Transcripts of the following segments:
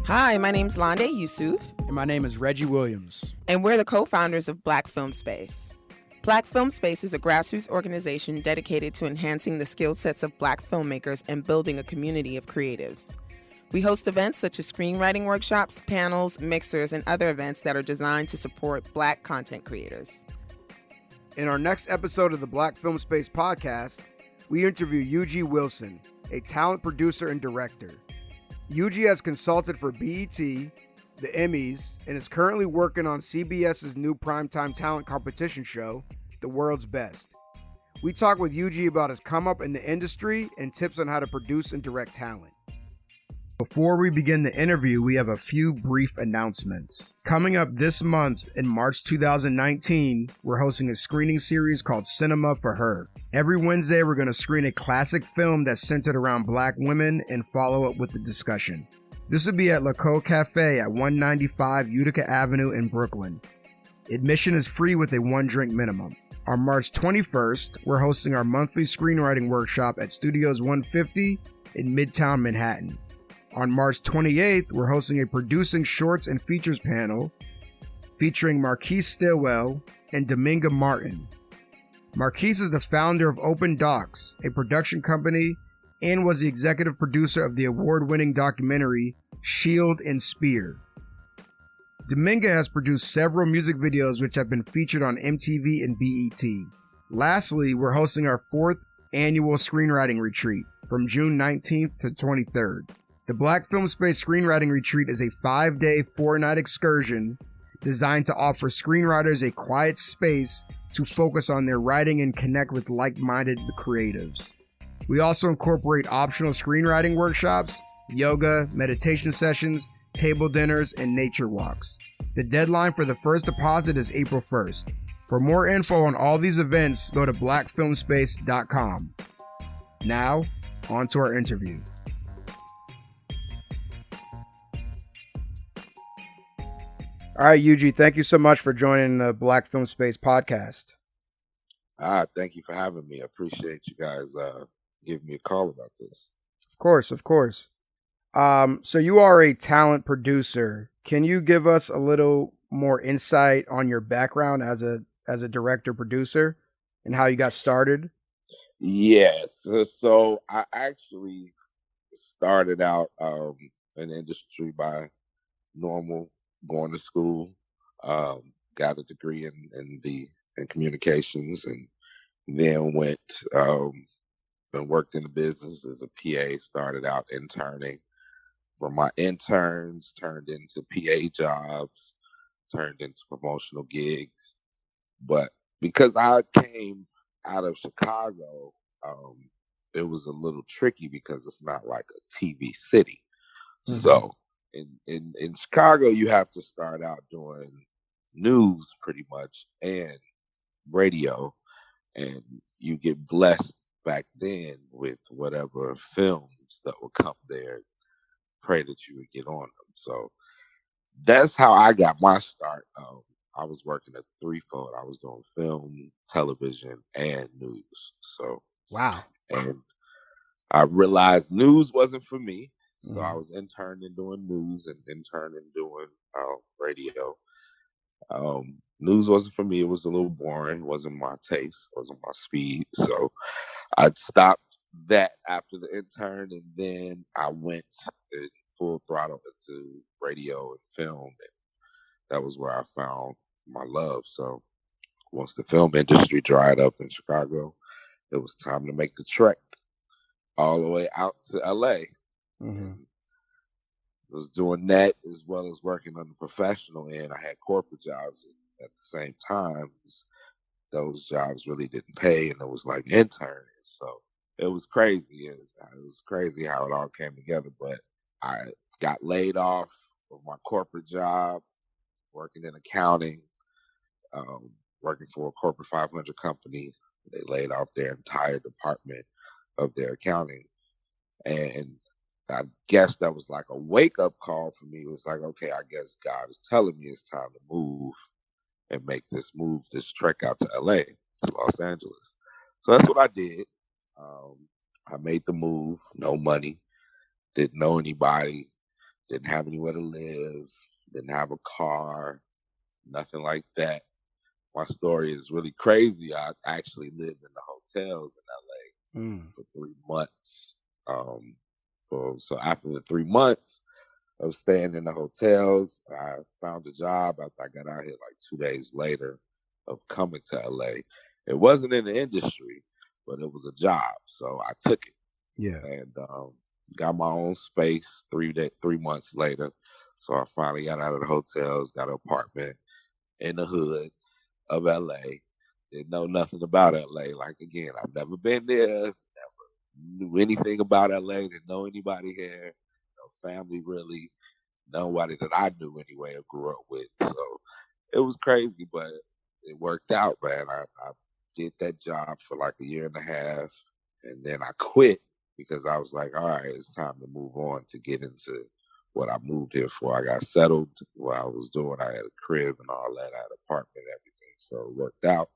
Hi, my name's Londe Yusuf. And my name is Reggie Williams. And we're the co-founders of Black Film Space. Black Film Space is a grassroots organization dedicated to enhancing the skill sets of Black filmmakers and building a community of creatives. We host events such as screenwriting workshops, panels, mixers, and other events that are designed to support Black content creators. In our next episode of the Black Film Space podcast, we interview Eugee Wilson, a talent producer and director. Eugee has consulted for BET, the Emmys, and is currently working on CBS's new primetime talent competition show, The World's Best. We talk with Eugee about his come up in the industry and tips on how to produce and direct talent. Before we begin the interview, we have a few brief announcements. Coming up this month in March 2019, we're hosting a screening series called Cinema for Her. Every Wednesday, we're going to screen a classic film that's centered around Black women and follow up with the discussion. This will be at La Co Cafe at 195 Utica Avenue in Brooklyn. Admission is free with a one-drink minimum. On March 21st, we're hosting our monthly screenwriting workshop at Studios 150 in Midtown Manhattan. On March 28th, we're hosting a Producing Shorts and Features panel featuring Marquise Stillwell and Dominga Martin. Marquise is the founder of Open Docs, a production company, and was the executive producer of the award-winning documentary Shield and Spear. Dominga has produced several music videos which have been featured on MTV and BET. Lastly, we're hosting our 4th annual screenwriting retreat from June 19th to 23rd. The Black Film Space Screenwriting Retreat is a 5-day, 4-night excursion designed to offer screenwriters a quiet space to focus on their writing and connect with like-minded creatives. We also incorporate optional screenwriting workshops, yoga, meditation sessions, table dinners, and nature walks. The deadline for the first deposit is April 1st. For more info on all these events, go to blackfilmspace.com. Now, on to our interview. All right, Eugee, thank you so much for joining the Black Film Space podcast. Thank you for having me. I appreciate you guys giving me a call about this. Of course, of course. So you are a talent producer. Can you give us a little more insight on your background as a director producer and how you got started? Yes. So I actually started out in the industry by normal going to school, got a degree in communications, and then went and worked in the business as a PA. Started out interning. From my interns turned into PA jobs, turned into promotional gigs. But because I came out of Chicago, it was a little tricky because it's not like a TV city. Mm-hmm. So in Chicago, you have to start out doing news pretty much and radio, and you get blessed back then with whatever films that would come there. Pray that you would get on them. So that's how I got my start. I was working at threefold. I was doing film, television, and news. So wow. And I realized news wasn't for me. So I was interning doing news and interning doing radio. News wasn't for me. It was a little boring. It wasn't my taste. It wasn't my speed. So I stopped that after the intern, and then I went in full throttle into radio and film. And that was where I found my love. So once the film industry dried up in Chicago, it was time to make the trek all the way out to LA. Mm-hmm. I was doing that as well as working on the professional end. I had corporate jobs at the same time. Those jobs really didn't pay, and it was like interning. So it was crazy. It was crazy how it all came together. But I got laid off from my corporate job, working in accounting, working for a corporate 500 company. They laid off their entire department of their accounting. And I guess that was like a wake-up call for me. It was like, okay, I guess God is telling me it's time to move and make this move, this trek out to LA, to Los Angeles. So that's what I did. I made the move, no money, didn't know anybody, Didn't have anywhere to live. Didn't have a car. Nothing like that. My story is really crazy. I actually lived in the hotels in LA for 3 months. So after the 3 months of staying in the hotels, I found a job after I got out here like 2 days later of coming to LA. It wasn't in the industry, but it was a job. So I took it. Yeah. And got my own space 3 months later. So I finally got out of the hotels, got an apartment in the hood of LA. Didn't know nothing about LA. Like, again, I've never been there, never knew anything about LA, didn't know anybody here, no family really, nobody that I knew anyway or grew up with. So it was crazy, but it worked out, man. I did that job for like a year and a half, and then I quit because I was like, all right, it's time to move on to get into what I moved here for. I got settled what I was doing. I had a crib and all that. I had an apartment, everything. So it worked out.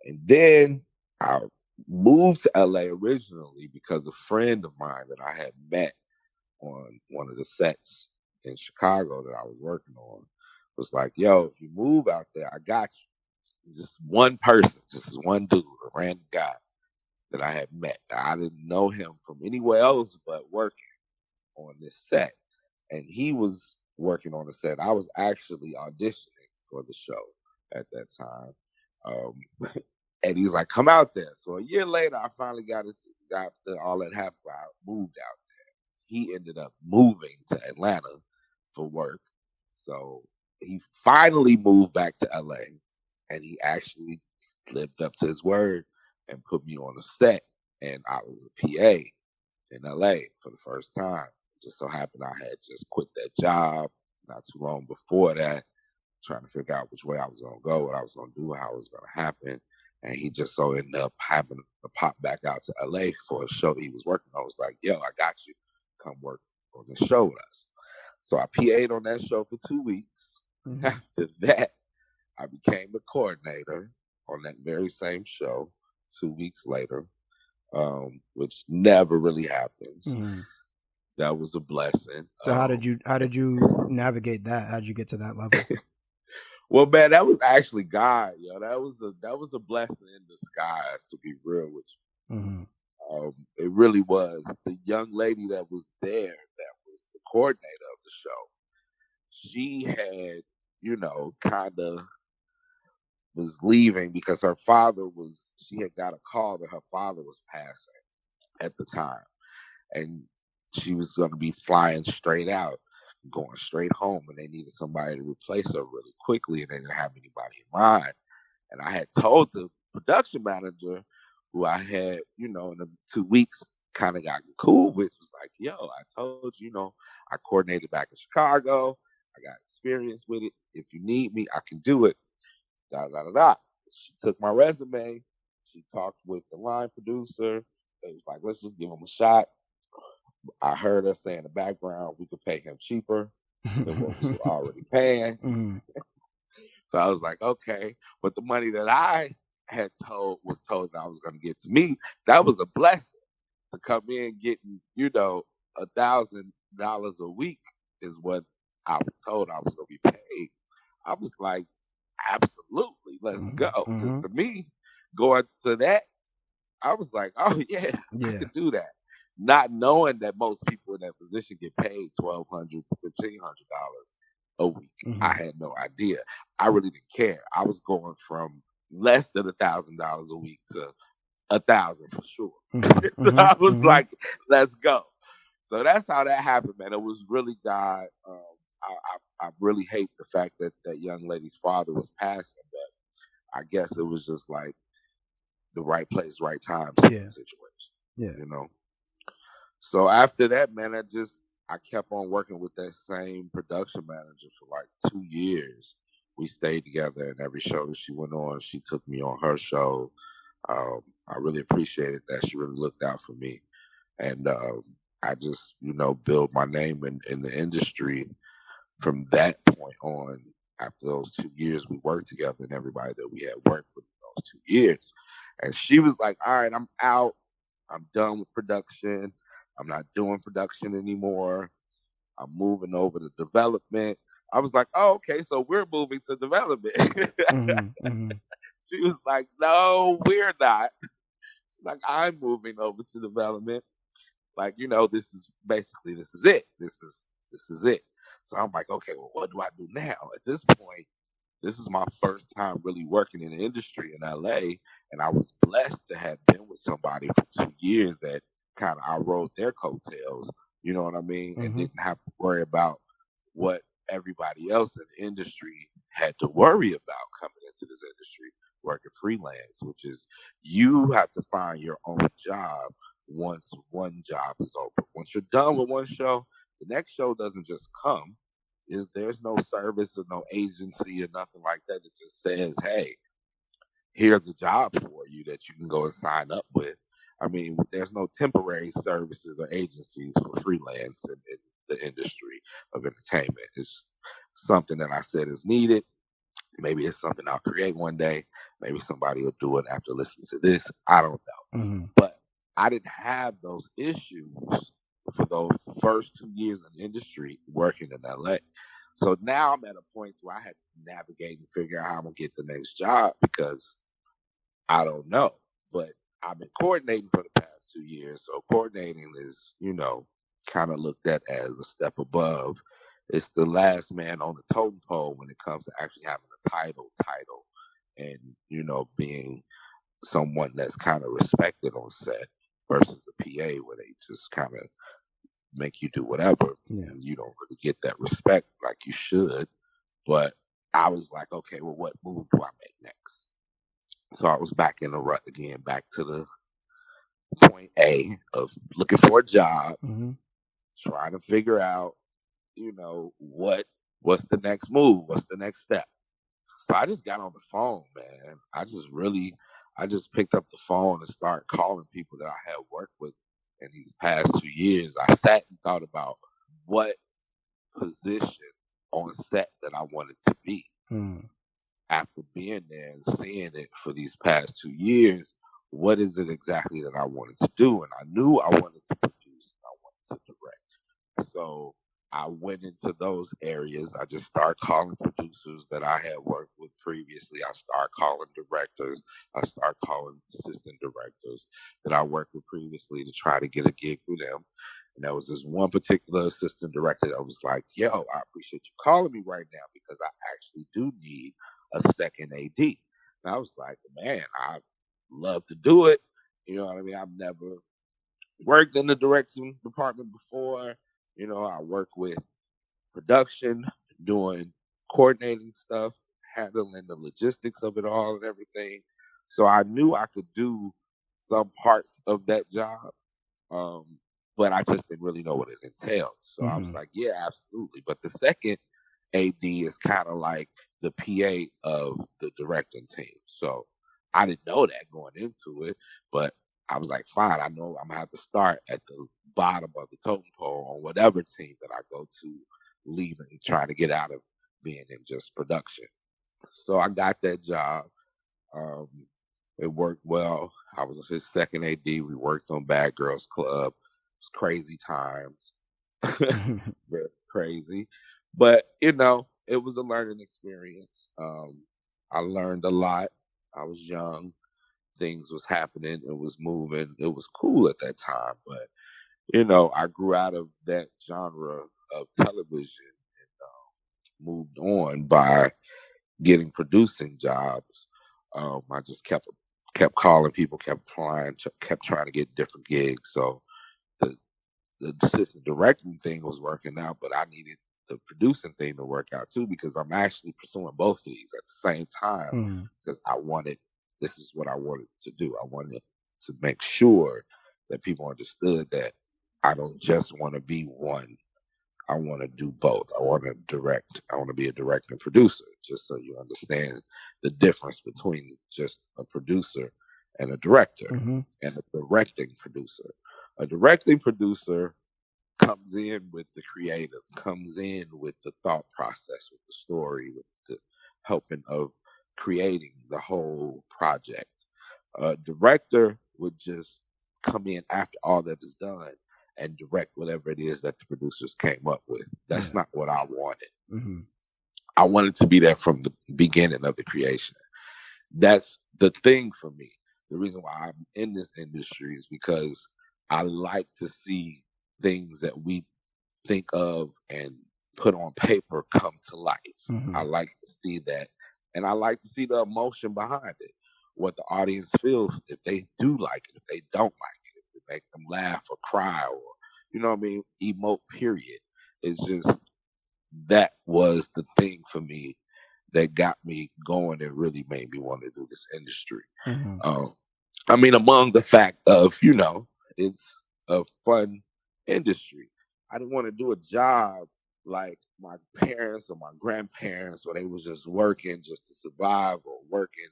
And then I moved to LA originally because a friend of mine that I had met on one of the sets in Chicago that I was working on was like, yo, if you move out there, I got you. Just one person, just one dude, a random guy that I had met. I didn't know him from anywhere else but working on this set. And he was working on the set. I was actually auditioning for the show at that time. And he's like, come out there. So a year later, I finally got after all that happened, I moved out there. He ended up moving to Atlanta for work. So he finally moved back to LA, and he actually lived up to his word and put me on a set. And I was a PA in LA for the first time. It just so happened I had just quit that job not too long before that, trying to figure out which way I was going to go, what I was going to do, how it was going to happen. And he just so ended up having to pop back out to LA for a show that he was working on. I was like, yo, I got you. Come work on this show with us. So I PA'd on that show for 2 weeks. Mm-hmm. After that, I became the coordinator on that very same show 2 weeks later, which never really happens. Mm-hmm. That was a blessing. So how did you navigate that? How did you get to that level? Well, man, that was actually God, yo. That was a blessing in disguise, to be real with you. Mm-hmm. It really was. The young lady that was there, that was the coordinator of the show, she had, kind of was leaving because she had got a call that her father was passing at the time. And she was going to be flying straight out, going straight home, and they needed somebody to replace her really quickly, and they didn't have anybody in mind. And I had told the production manager, who I had, in the 2 weeks kind of got cool with, was like, yo, I told you, I coordinated back in Chicago. I got experience with it. If you need me, I can do it. Da, da, da, da. She took my resume. She talked with the line producer. It was like, let's just give him a shot. I heard her say in the background, we could pay him cheaper than what we were already paying. Mm-hmm. So I was like, okay. But the money that I was told that I was going to get to me, that was a blessing. To come in getting, $1,000 a week is what I was told I was going to be paid. I was like, absolutely, let's go. Because to me, going to that, I was like, oh, yeah, I could do that. Not knowing that most people in that position get paid $1,200 to $1,500 a week. Mm-hmm. I had no idea. I really didn't care. I was going from less than $1,000 a week to $1,000 for sure. Mm-hmm. So I was like, let's go. So that's how that happened, man. It was really God. I really hate the fact that that young lady's father was passing, but I guess it was just like the right place, right time situation. Yeah. So after that, man, I kept on working with that same production manager for like 2 years. We stayed together, and every show that she went on, she took me on her show. I really appreciated that. She really looked out for me. And I just, built my name in the industry from that point on. After those 2 years, we worked together, and everybody that we had worked with those 2 years. And she was like, all right, I'm out. I'm done with production. I'm not doing production anymore. I'm moving over to development. I was like, oh, okay, so we're moving to development. She was like, no, we're not. She's like, I'm moving over to development. Like, this is it. This is it. So I'm like, okay, well, what do I do now? At this point, this was my first time really working in the industry in LA. And I was blessed to have been with somebody for 2 years that kind of I rode their coattails, you know what I mean? And didn't have to worry about what everybody else in the industry had to worry about coming into this industry, working freelance, which is you have to find your own job once one job is over. Once you're done with one show, the next show doesn't just come. There's no service or no agency or nothing like that. It just says, hey, here's a job for you that you can go and sign up with. I mean, there's no temporary services or agencies for freelance in the industry of entertainment. It's something that I said is needed. Maybe it's something I'll create one day. Maybe somebody will do it after listening to this. I don't know. But I didn't have those issues for those first 2 years in the industry working in LA. So now I'm at a point where I had to navigate and figure out how I'm going to get the next job because I don't know. But I've been coordinating for the past 2 years. So coordinating is, kind of looked at as a step above. It's the last man on the totem pole when it comes to actually having a title and, being someone that's kind of respected on set versus a PA where they just kind of make you do whatever. Yeah. And you don't really get that respect like you should. But I was like, okay, well, what move do I make next? So I was back in the rut again, back to the point A of looking for a job, trying to figure out, what's the next move? What's the next step? So I just got on the phone, man. I just picked up the phone and started calling people that I had worked with in these past 2 years. I sat and thought about what position on set that I wanted to be. After being there and seeing it for these past 2 years, what is it exactly that I wanted to do? And I knew I wanted to produce and I wanted to direct. So I went into those areas. I just started calling producers that I had worked with previously. I started calling directors. I started calling assistant directors that I worked with previously to try to get a gig through them. And there was this one particular assistant director that was like, yo, I appreciate you calling me right now because I actually do need a second AD. And I was like, man, I'd love to do it. You know what I mean? I've never worked in the directing department before. I work with production, doing coordinating stuff, handling the logistics of it all and everything. So I knew I could do some parts of that job, but I just didn't really know what it entailed. So I was like, yeah, absolutely. But the second AD is kind of like the PA of the directing team. So I didn't know that going into it, but I was like, fine, I know I'm going to have to start at the bottom of the totem pole on whatever team that I go to, leaving, trying to get out of being in just production. So I got that job. It worked well. I was his second AD. We worked on Bad Girls Club. It was crazy times. Very crazy. But, it was a learning experience. I learned a lot. I was young. Things was happening. It was moving. It was cool at that time. But, I grew out of that genre of television and moved on by getting producing jobs. I just kept calling people, kept applying, kept trying to get different gigs. So the assistant directing thing was working out, but I needed the producing thing to work out too, because I'm actually pursuing both of these at the same time because this is what I wanted to do. I wanted to make sure that people understood that I don't just want to be one. I want to do both. I want to direct. I want to be a director and producer, just so you understand the difference between just a producer and a director and a directing producer. A directing producer comes in with the creative, comes in with the thought process, with the story, with the helping of creating the whole project. A director would just come in after all that is done and direct whatever it is that the producers came up with. That's not what I wanted. Mm-hmm. I wanted to be there from the beginning of the creation. That's the thing for me. The reason why I'm in this industry is because I like to see things that we think of and put on paper come to life. Mm-hmm. I like to see that. And I like to see the emotion behind it, what the audience feels, if they do like it, if they don't like it, if it make them laugh or cry or, you know what I mean, emote, period. It's just, that was the thing for me that got me going and really made me want to do this industry. Mm-hmm. I mean, among the fact of, you know, it's a fun industry. I didn't want to do a job like my parents or my grandparents where they was just working just to survive or working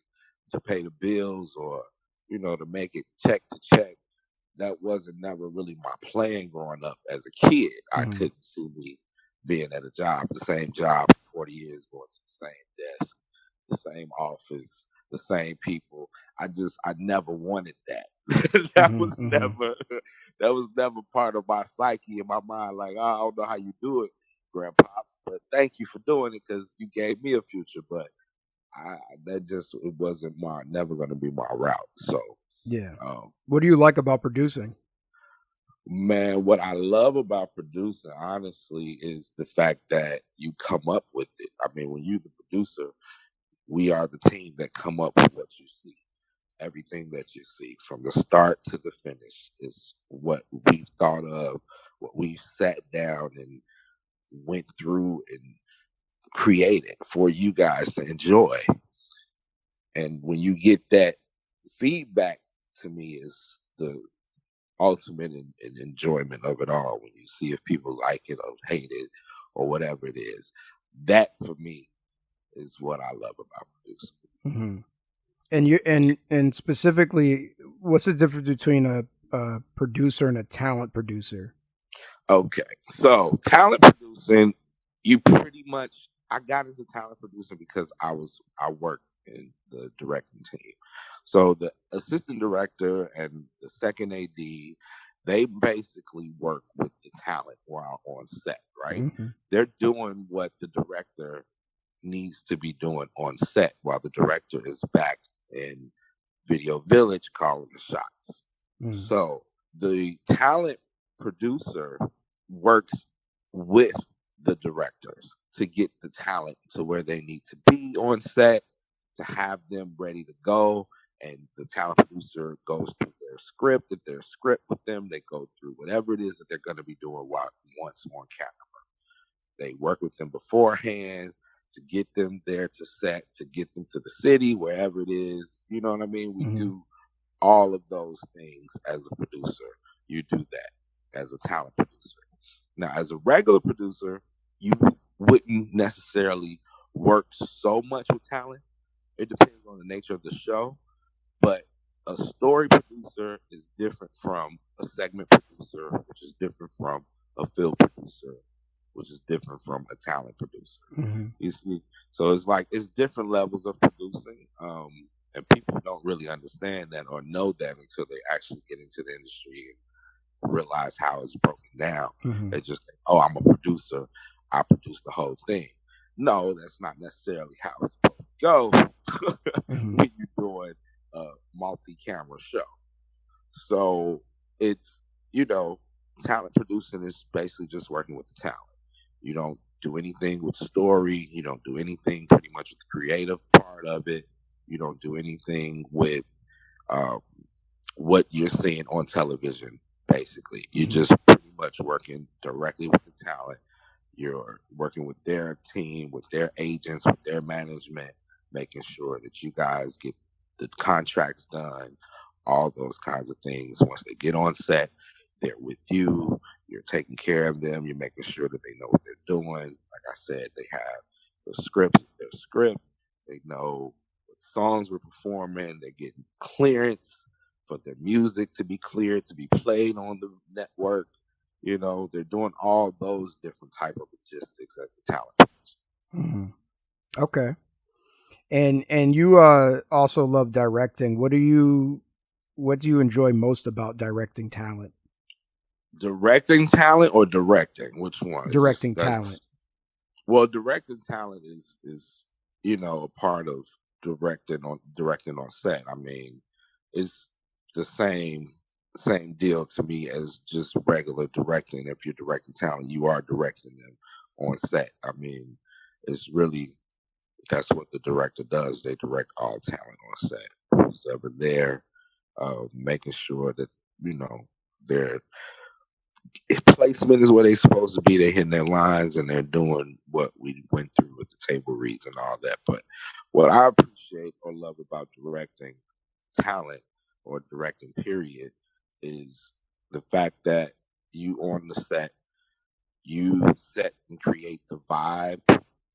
to pay the bills or, you know, to make it check to check. That wasn't never really my plan growing up as a kid. I couldn't see me being at a job, the same job for 40 years, going to the same desk, the same office, the same people. I never wanted that. That was never part of my psyche in my mind. Like, oh, I don't know how you do it, grandpops, but thank you for doing it because you gave me a future. But it wasn't never going to be my route. So yeah. What do you like about producing? Man, what I love about producing, honestly, is the fact that you come up with it. I mean, when you're the producer, we are the team that come up with what you see. Everything that you see from the start to the finish is what we've thought of, what we've sat down and went through and created for you guys to enjoy. And when you get that feedback, to me, is the ultimate and enjoyment of it all. When you see if people like it or hate it or whatever it is, that for me is what I love about producing. Mm-hmm. And you and specifically, what's the difference between a producer and a talent producer? Okay, so talent producing, you pretty much, I got into talent producing because I worked in the directing team. So the assistant director and the second AD, they basically work with the talent while on set, right? Mm-hmm. They're doing what the director needs to be doing on set while the director is back in Video Village calling the shots. Mm-hmm. So the talent producer works with the directors to get the talent to where they need to be on set, to have them ready to go. And the talent producer goes through their script, with them. They go through whatever it is that they're going to be doing once on camera. They work with them beforehand to get them there to set, to get them to the city, wherever it is. You know what I mean? We do all of those things as a producer. You do that as a talent producer. Now, as a regular producer, you wouldn't necessarily work so much with talent. It depends on the nature of the show. But a story producer is different from a segment producer, which is different from a film producer, which is different from a talent producer. Mm-hmm. You see? So it's different levels of producing. And people don't really understand that or know that until they actually get into the industry and realize how it's broken down. Mm-hmm. They just think, oh, I'm a producer, I produce the whole thing. No, that's not necessarily how it's supposed to go when you're doing a multi-camera show. So it's, talent producing is basically just working with the talent. You don't do anything with story. You don't do anything pretty much with the creative part of it. You don't do anything with what you're seeing on television, basically. You're just pretty much working directly with the talent. You're working with their team, with their agents, with their management, making sure that you guys get the contracts done, all those kinds of things. Once they get on set, they're with you. You're taking care of them. You're making sure that they know what they're doing. Like I said, they have the scripts, their script. They know what songs we're performing. They're getting clearance for their music to be cleared, to be played on the network. They're doing all those different type of logistics at the talent. Mm-hmm. Okay. And you also love directing. What do you enjoy most about directing talent? Directing talent or directing? Which one? Directing talent. Well, directing talent is a part of directing on set. I mean, it's the same deal to me as just regular directing. If you're directing talent, you are directing them on set. I mean, it's really, that's what the director does. They direct all talent on set. Who's ever there, making sure that their placement is where they're supposed to be. They're hitting their lines and they're doing what we went through with the table reads and all that. But what I appreciate or love about directing talent or directing period is the fact that you on the set, you set and create the vibe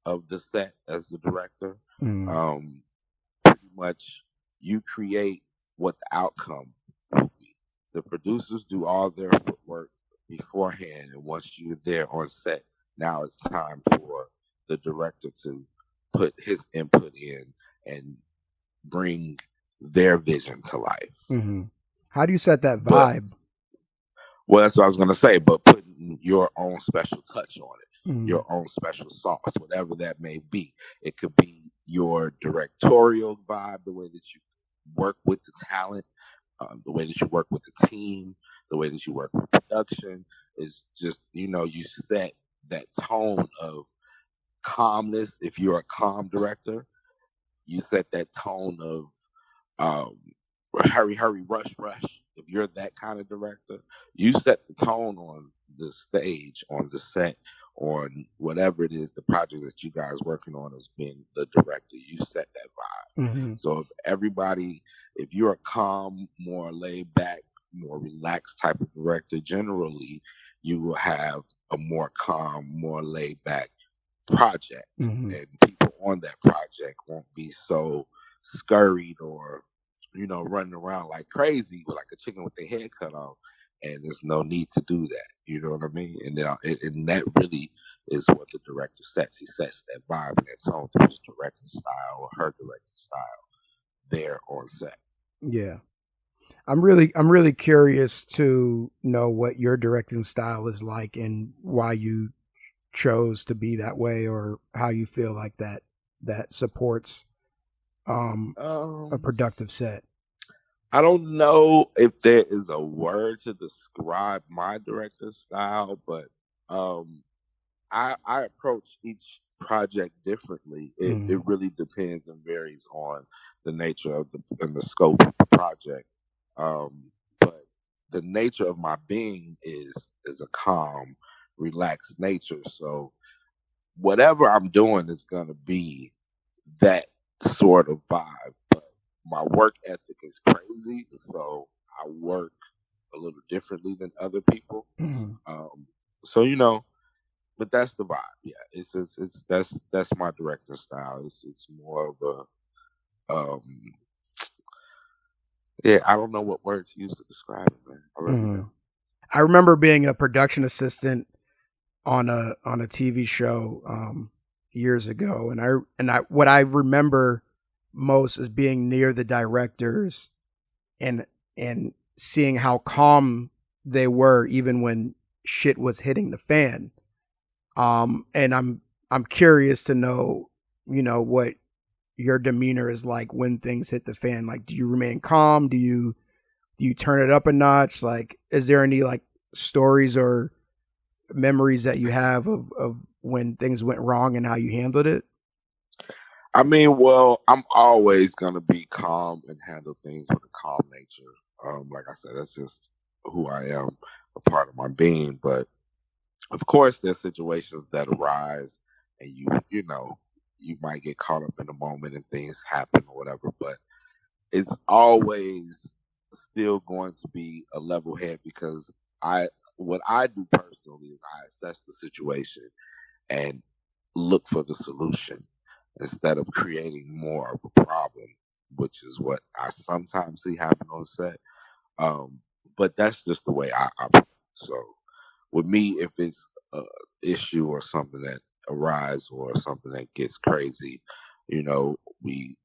of the set as the director. Pretty much you create what the outcome will be. The producers do all their footwork beforehand, and once you're there on set, now it's time for the director to put his input in and bring their vision to life. How do you set that vibe? Well, that's what I was going to say, but putting your own special touch on it, your own special sauce, whatever that may be. It could be your directorial vibe, the way that you work with the talent, the way that you work with the team, the way that you work with production is just, you set that tone of calmness. If you're a calm director, you set that tone of hurry, rush. If you're that kind of director, you set the tone on the stage, on the set, on whatever it is, the project that you guys working on as being the director, you set that vibe. So if you're a calm, more laid back, more relaxed type of director, generally you will have a more calm, more laid back project. And people on that project won't be so scurried or running around like crazy with like a chicken with their head cut off, and there's no need to do that. You know what I mean? And that really is what the director sets. He sets that vibe and that tone through his directing style or her directing style there on set. Yeah. I'm really curious to know what your directing style is like and why you chose to be that way, or how you feel like that supports a productive set. I don't know if there is a word to describe my directing style, but I approach each project differently. It really depends and varies on the nature of and the scope of the project. But the nature of my being is a calm, relaxed nature. So whatever I'm doing is gonna be that sort of vibe. But my work ethic is crazy, so I work a little differently than other people. So but that's the vibe. Yeah, that's my directing style. It's more of a I don't know what word to use to describe it, man. I really don't. I remember being a production assistant on a TV show years ago, and I what I remember most is being near the directors and seeing how calm they were even when shit was hitting the fan. And I'm curious to know, what your demeanor is like when things hit the fan. Like, do you remain calm? Do you turn it up a notch? Like, is there any like stories or memories that you have of when things went wrong and how you handled it? I mean, well, I'm always going to be calm and handle things with a calm nature. Like I said, that's just who I am, a part of my being. But of course, there's situations that arise and you might get caught up in the moment and things happen or whatever. But it's always still going to be a level head, because what I do personally is I assess the situation and look for the solution instead of creating more of a problem, which is what I sometimes see happen on set. But that's just the way I operate. So with me, if it's an issue or something that arises or something that gets crazy, we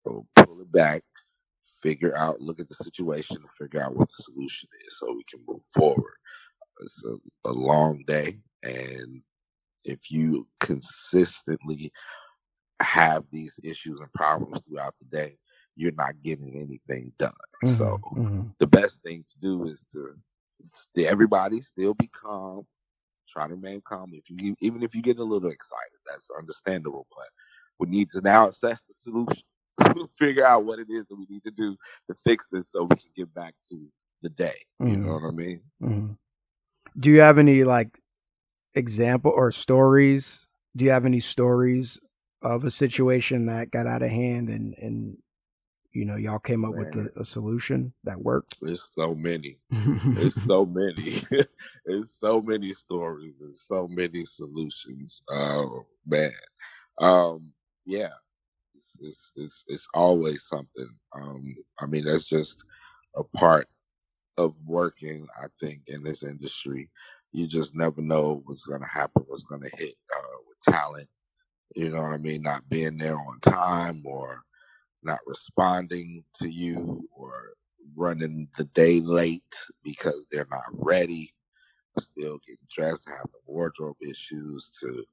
pull it back, look at the situation, and figure out what the solution is so we can move forward. it's a long day, and if you consistently have these issues and problems throughout the day, you're not getting anything done. So the best thing to do is to everybody still be calm. Try to remain calm. Even if you get a little excited, that's understandable. But we need to now assess the solution, figure out what it is that we need to do to fix it, so we can get back to the day. You know what I mean? Do you have any like example or stories? Do you have any stories of a situation that got out of hand and y'all came up with a solution that worked? There's so many. There's so many. There's so many stories and so many solutions. Oh man. Yeah. It's always something. I mean, that's just a part of working, I think, in this industry. You just never know what's going to happen, what's going to hit with talent. You know what I mean? Not being there on time, or not responding to you, or running the day late because they're not ready, still getting dressed, having wardrobe issues, to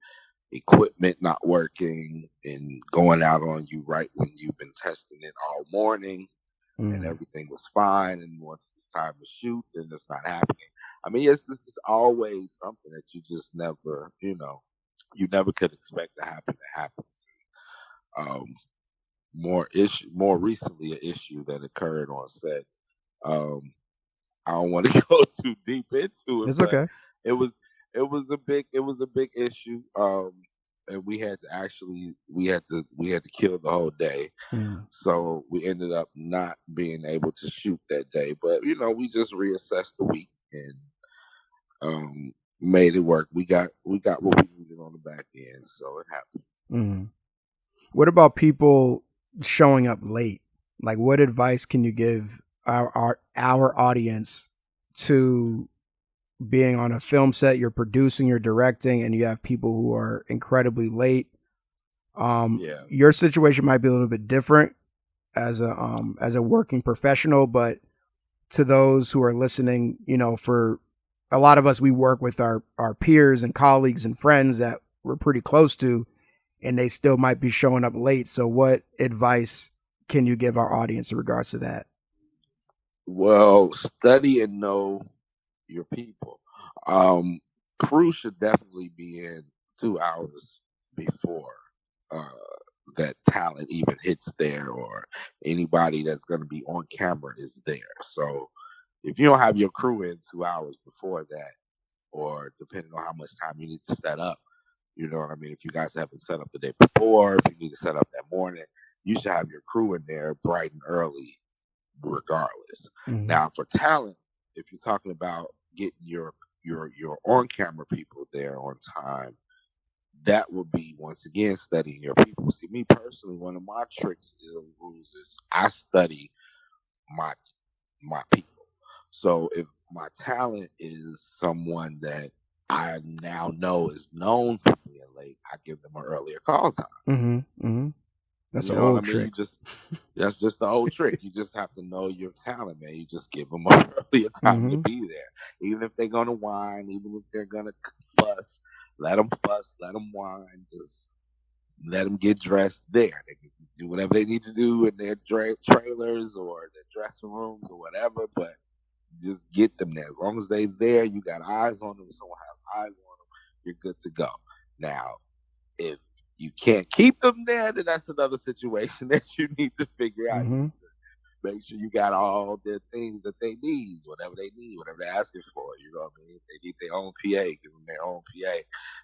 equipment not working and going out on you right when you've been testing it all morning and everything was fine, and once it's time to shoot, then it's not happening. I mean, it's always something that you just never, you never could expect to happen. That happens. More recently, an issue that occurred on set. I don't want to go too deep into it. It's okay. It was a big issue. And we had to kill the whole day. So we ended up not being able to shoot that day. But we just reassessed the week and made it work. We got what we needed on the back end, so it happened. What about people showing up late? Like, what advice can you give our audience to being on a film set? You're producing, you're directing, and you have people who are incredibly late. Your situation might be a little bit different as a working professional, but to those who are listening, for a lot of us, we work with our peers and colleagues and friends that we're pretty close to, and they still might be showing up late. So what advice can you give our audience in regards to that? Well, study and know your people. Crew should definitely be in 2 hours before that talent even hits there, or anybody that's going to be on camera is there. So if you don't have your crew in 2 hours before that, or depending on how much time you need to set up, you know what I mean? If you guys haven't set up the day before, if you need to set up that morning, you should have your crew in there bright and early, regardless. Now, for talent, if you're talking about getting your on-camera people there on time, that would be, once again, studying your people. See, me personally, one of my tricks and rules is I study my people. So if my talent is someone that I now know is known for being late, I give them an earlier call time. That's an old trick. That's just the old trick. You just have to know your talent, man. You just give them an earlier time to be there. Even if they're going to whine, even if they're going to fuss, let them whine. Just let them get dressed there. They can do whatever they need to do in their trailers or their dressing rooms or whatever, but just get them there. As long as they're there, you got eyes on them, someone has eyes on them, you're good to go. Now, if you can't keep them there, then that's another situation that you need to figure out. You need to make sure you got all the things that they need, whatever they're asking for. You know what I mean? If they need their own PA, give them their own PA,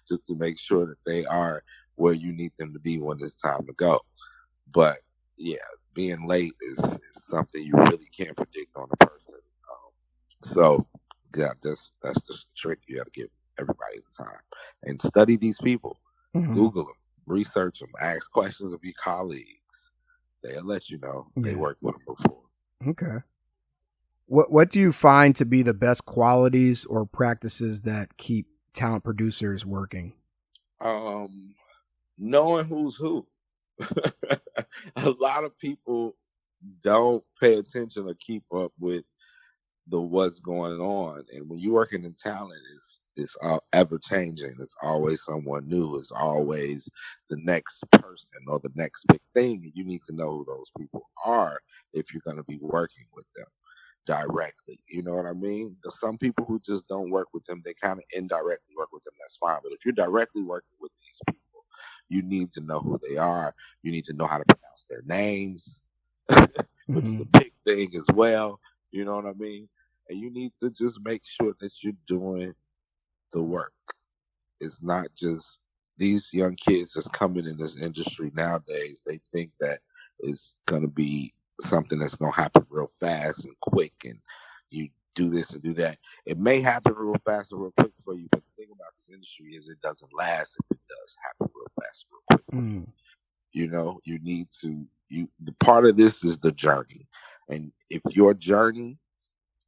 just to make sure that they are where you need them to be when it's time to go. But yeah, being late is something you really can't predict on a person. So yeah, that's just the trick. You got to give everybody the time and study these people. Google them, research them, ask questions of your colleagues. They'll let you know. They worked with them before. Okay. What do you find to be the best qualities or practices that keep talent producers working? Knowing who's who. A lot of people don't pay attention or keep up with the what's going on. And when you're working in talent, it's ever changing. It's always someone new. It's always the next person or the next big thing. And you need to know who those people are if you're going to be working with them directly. You know what I mean? There's some people who just don't work with them. They kind of indirectly work with them. That's fine. But if you're directly working with these people, you need to know who they are. You need to know how to pronounce their names, which is a big thing as well. You know what I mean? And you need to just make sure that you're doing the work. It's not just these young kids that's coming in this industry nowadays. They think that it's going to be something that's going to happen real fast and quick, and you do this and do that. It may happen real fast and real quick for you, but the thing about this industry is it doesn't last if it does happen real fast and real quick for you. You know, you need to, the part of this is the journey. And if your journey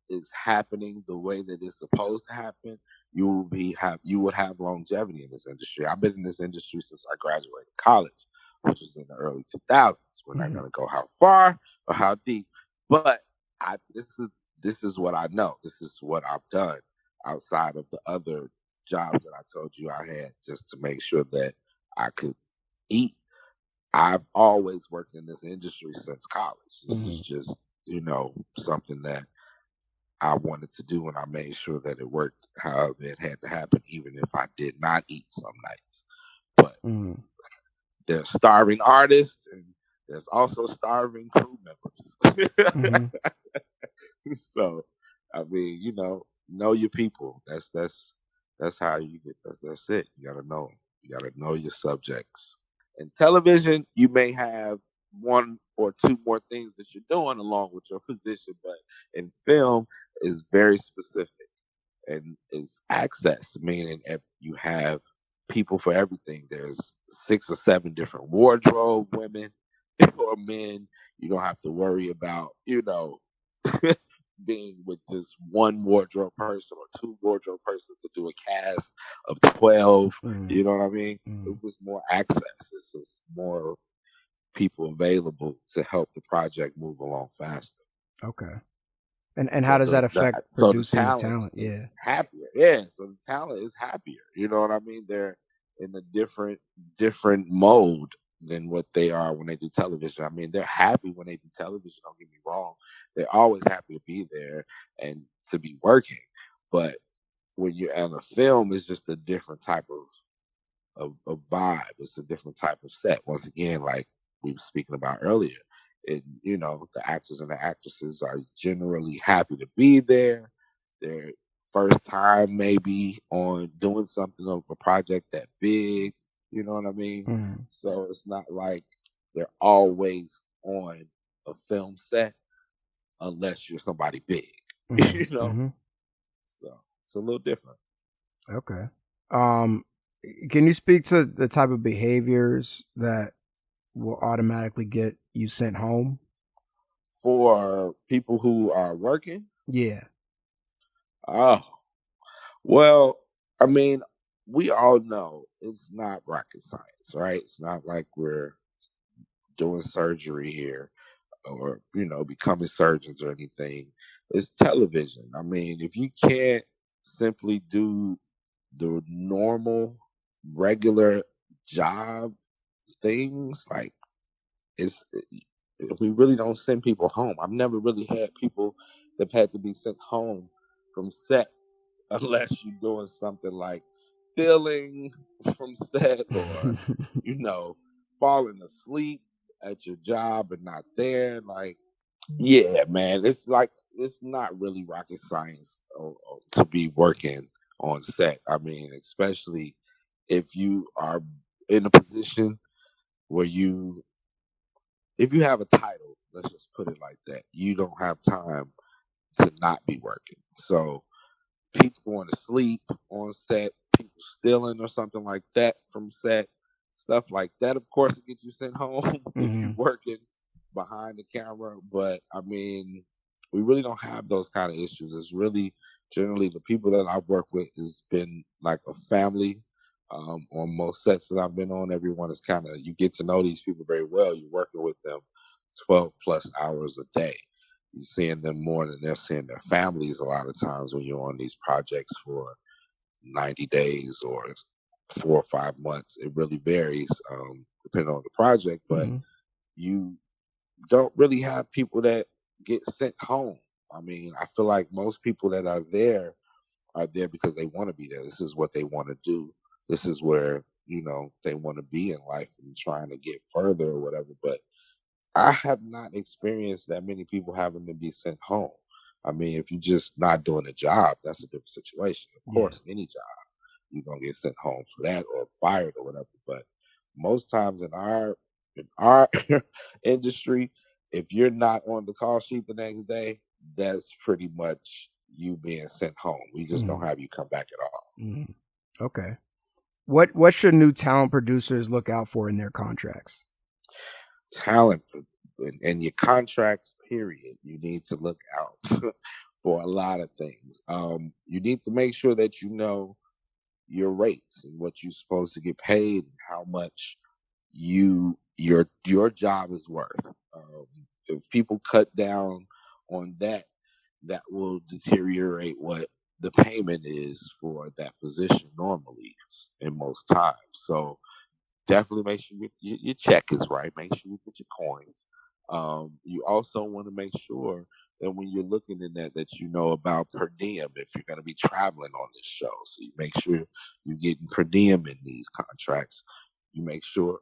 is happening the way that it's supposed to happen, you would have longevity in this industry. I've been in this industry since I graduated college, which was in the early 2000s. We're not going to go how far or how deep, but this is what I know. This is what I've done outside of the other jobs that I told you I had, just to make sure that I could eat. I've always worked in this industry since college. This is just, something that I wanted to do, and I made sure that it worked how it had to happen, even if I did not eat some nights. But there's starving artists, and there's also starving crew members. So, I mean, know your people. That's how you get. That's it. You gotta know them. You gotta know your subjects. In television, you may have one or two more things that you're doing along with your position, but in film is very specific and is access, meaning if you have people for everything. There's 6 or 7 different wardrobe women or men. You don't have to worry about, being with just one wardrobe person or 2 wardrobe persons to do a cast of 12. You know what I mean? It's just more access. It's just more people available to help the project move along faster. Okay. And how does that affect producing the talent? Yeah. Happier. Yeah. So the talent is happier. You know what I mean? They're in a different mode than what they are when they do television. I mean, they're happy when they do television, don't get me wrong. They're always happy to be there and to be working. But when you're on a film, it's just a different type of vibe. It's a different type of set. Once again, like we were speaking about earlier, and the actors and the actresses are generally happy to be there. Their first time maybe on doing something of a project that big, you know what I mean? So it's not like they're always on a film set unless you're somebody big, So it's a little different. Okay. Can you speak to the type of behaviors that will automatically get you sent home? For people who are working? Yeah. Oh, well, I mean, we all know it's not rocket science, right? It's not like we're doing surgery here or, becoming surgeons or anything. It's television. I mean, if you can't simply do the normal, regular job things, like we really don't send people home. I've never really had people that had to be sent home from set unless you're doing something like stealing from set or, falling asleep at your job and not there. Like, yeah, man, it's not really rocket science to be working on set. I mean, especially if you are in a position where if you have a title, let's just put it like that, you don't have time to not be working. So people going to sleep on set, people stealing or something like that from set, stuff like that, of course, it gets you sent home if you're working behind the camera. But I mean, we really don't have those kind of issues. It's really generally the people that I've worked with has been like a family. On most sets that I've been on, everyone is you get to know these people very well. You're working with them 12 plus hours a day. you're seeing them more than they're seeing their families a lot of times when you're on these projects for 90 days or 4 or 5 months. It really varies depending on the project, but you don't really have people that get sent home. I mean, I feel like most people that are there because they want to be there. This is what they want to do. This is where, they want to be in life and trying to get further or whatever. But I have not experienced that many people having to be sent home. I mean, if you're just not doing a job, that's a different situation. Of course, any job, you're gonna get sent home for that or fired or whatever. But most times in our industry, if you're not on the call sheet the next day, that's pretty much you being sent home. We just don't have you come back at all. Okay. What should new talent producers look out for in their contracts? Talent and your contracts, period. You need to look out for a lot of things. You need to make sure that you know your rates and what you're supposed to get paid and how much your job is worth. If people cut down on that, that will deteriorate what the payment is for that position normally in most times. So definitely make sure your check is right. Make sure you get your coins. You also want to make sure that when you're looking in that you know about per diem if you're going to be traveling on this show. So you make sure you're getting per diem in these contracts. You make sure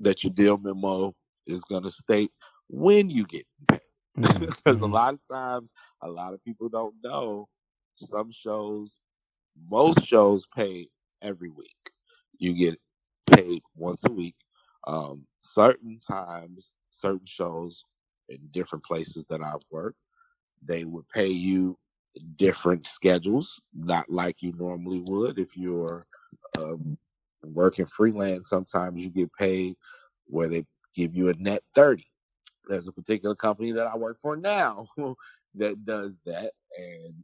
that your deal memo is going to state when you get paid. Because a lot of times, a lot of people don't know most shows pay every week. You get paid once a week. Certain times, certain shows in different places that I've worked, they would pay you different schedules, not like you normally would. If you're working freelance, sometimes you get paid where they give you a net 30. There's a particular company that I work for now that does that. And,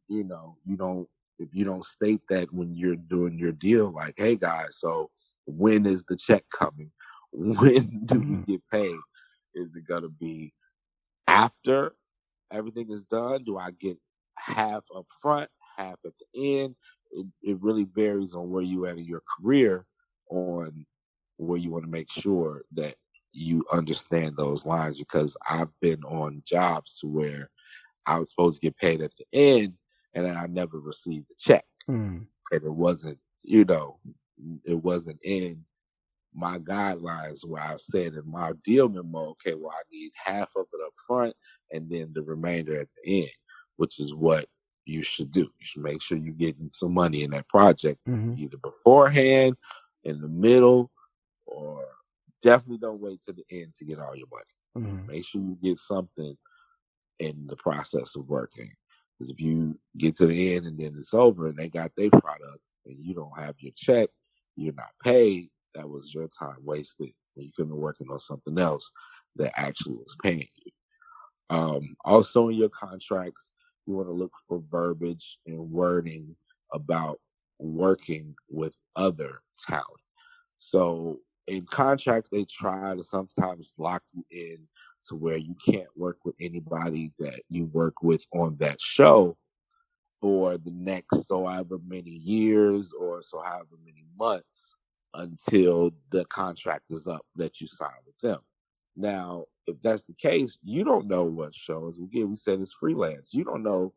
if you don't state that when you're doing your deal, like, hey guys, so when is the check coming? When do we get paid? Is it going to be after everything is done? Do I get half up front, half at the end? It really varies on where you at in your career, on where you want to make sure that you understand those lines, because I've been on jobs where I was supposed to get paid at the end and I never received the check. And it wasn't, it wasn't in my guidelines where I said in my deal memo, okay, well, I need half of it up front and then the remainder at the end, which is what you should do. You should make sure you're getting some money in that project, either beforehand, in the middle, or definitely don't wait to the end to get all your money. Make sure you get something in the process of working. Because if you get to the end and then it's over and they got their product and you don't have your check, you're not paid, that was your time wasted. And you could have been working on something else that actually was paying you. Also in your contracts, you want to look for verbiage and wording about working with other talent. So in contracts, they try to sometimes lock you in to where you can't work with anybody that you work with on that show for the next so however many years or so however many months until the contract is up that you sign with them. Now, if that's the case, you don't know what shows. Again, we said it's freelance. You don't know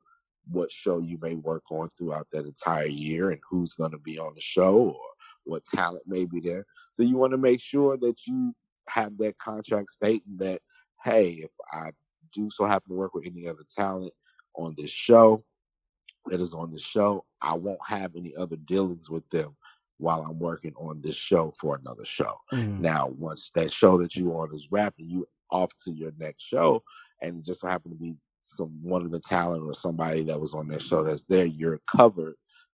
what show you may work on throughout that entire year and who's going to be on the show or what talent may be there. So you want to make sure that you have that contract stating that, hey, if I do so happen to work with any other talent on this show, that is on the show, I won't have any other dealings with them while I'm working on this show for another show. Now, once that show that you on is wrapped and you off to your next show, and it just so happen to be one of the talent or somebody that was on that show that's there, you're covered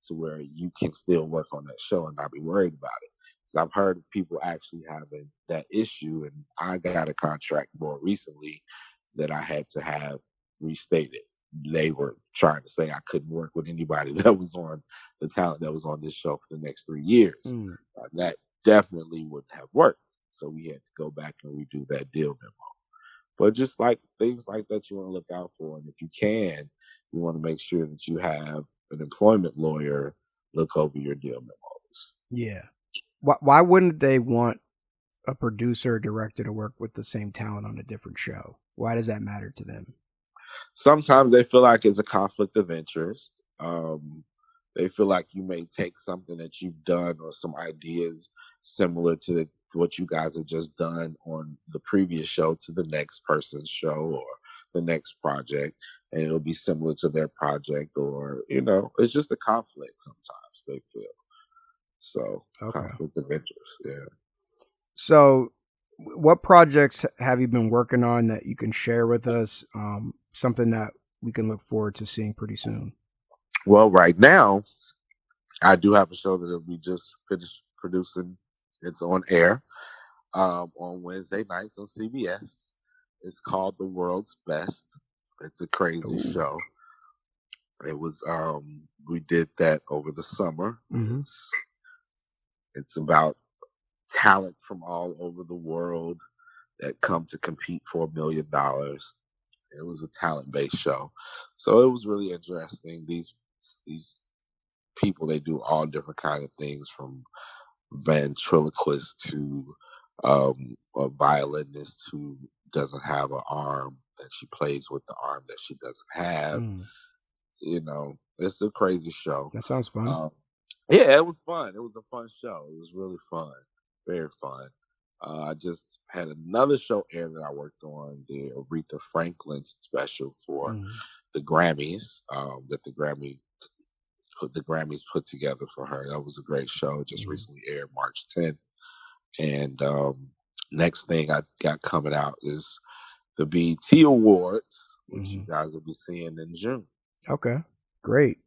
to where you can still work on that show and not be worried about it. Because I've heard of people actually having that issue, and I got a contract more recently that I had to have restated. They were trying to say I couldn't work with anybody that was on the talent that was on this show for the next 3 years. That definitely wouldn't have worked. So we had to go back and redo that deal memo. But just like things like that you want to look out for. And if you can, you want to make sure that you have an employment lawyer look over your deal memos. Yeah. Why wouldn't they want a producer or director to work with the same talent on a different show? Why does that matter to them? Sometimes they feel like it's a conflict of interest. They feel like you may take something that you've done or some ideas similar to what you guys have just done on the previous show to the next person's show or the next project, and it'll be similar to their project, or, you know, it's just a conflict sometimes they feel. So, Okay. conflict of interest, yeah. So, what projects have you been working on that you can share with us? Something that we can look forward to seeing pretty soon. Well, right now, I do have a show that we just finished producing. It's on air on Wednesday nights on CBS. It's called The World's Best. It's a crazy show. It was we did that over the summer. Mm-hmm. It's about talent from all over the world that come to compete for $1 million. It was a talent-based show, so it was really interesting. These people, they do all different kind of things, from ventriloquist to a violinist who doesn't have an arm and she plays with the arm that she doesn't have. You know, it's a crazy show. That sounds fun. Yeah, it was fun. It was a fun show. It was really fun, very fun. I just had another show air that I worked on, the Aretha Franklin special for the Grammys, that the Grammys put together for her. That was a great show. It just recently aired March 10th. And next thing I got coming out is the BET Awards, which you guys will be seeing in June. Okay, great.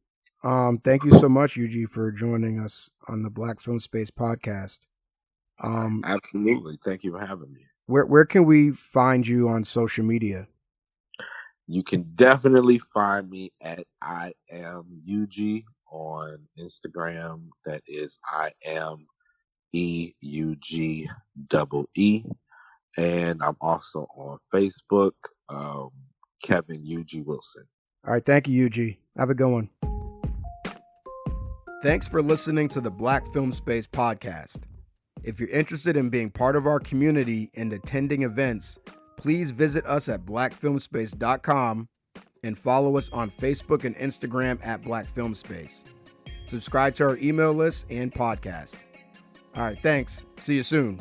Thank you so much, Eugee, for joining us on the Black Film Space podcast. Absolutely. Thank you for having me. Where can we find you on social media? You can definitely find me at I Am Eugee on Instagram. That is I Am EUGEE. And I'm also on Facebook, Kevin Eugee Wilson. All right, thank you, Eugee. Have a good one. Thanks for listening to the Black Film Space podcast. If you're interested in being part of our community and attending events, please visit us at blackfilmspace.com and follow us on Facebook and Instagram at Black Film Space. Subscribe to our email list and podcast. All right, thanks. See you soon.